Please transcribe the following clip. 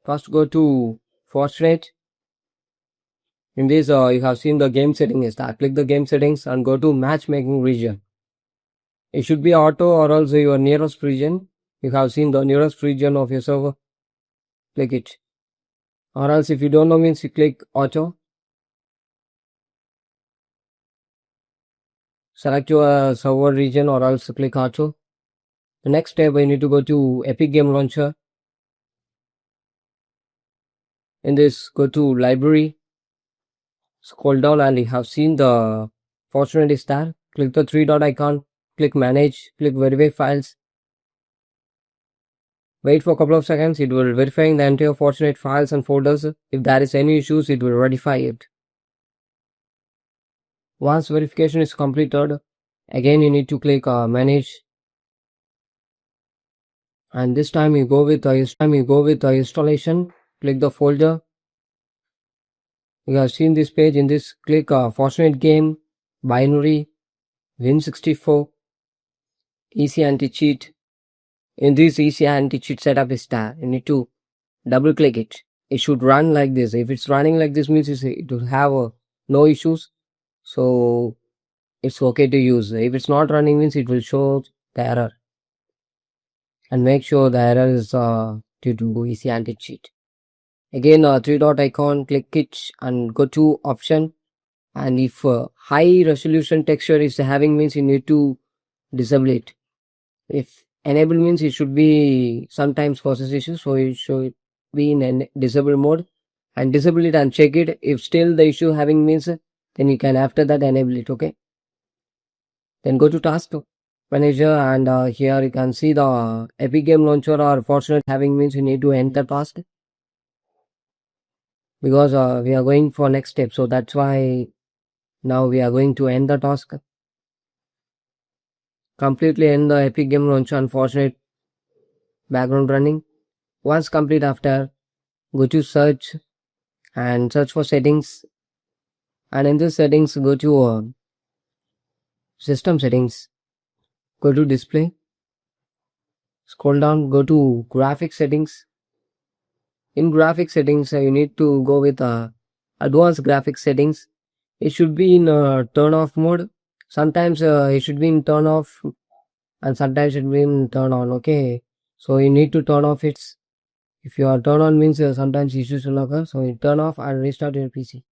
First go to Fortnite. In this you have seen the game settings. Click the game settings and go to matchmaking region. It should be auto or else your nearest region. You have seen the nearest region of your server. Click it. Or else if you don't know means you click auto. Select your server region or else click auto. The next step you need to go to Epic Game Launcher. In this go to library. Scroll down and you have seen the Fortnite is there. Click the three dot icon. Click manage. Click verify files. Wait for a couple of seconds. It will verifying the entire Fortnite files and folders. If there is any issues, it will rectify it. Once verification is completed, again you need to click manage. And this time you go with the installation. Click the folder. You have seen this page. In this, click Fortnite game, binary, Win64, easy anti-cheat. In this easy anti-cheat setup is there. You need to double click it. It should run like this. If it's running like this means it will have no issues. So it's okay to use. If it's not running means it will show the error. And make sure the error is due to easy anti-cheat. Again, three dot icon, click it and go to option. And if high resolution texture is having means you need to disable it. If enable means it should be sometimes causes issues, so it should be in disable mode. And disable it and check it. If still the issue having means, then you can after that enable it. Okay. Then go to task manager and here you can see the Epic Game Launcher or Fortnite having means you need to end the task. Because we are going for next step, so that's why now we are going to end the task. Completely end the Epic Game Launcher and Fortnite background running. Once complete, after go to search and search for settings, and in this settings go to system settings, go to display, scroll down, go to graphic settings. In graphic settings you need to go with advanced graphic settings. It should be in turn off mode. Sometimes it should be in turn off and sometimes it should be in turn on. Okay, so you need to turn off it. If you are turn on means sometimes issues will occur, so you turn off and restart your PC.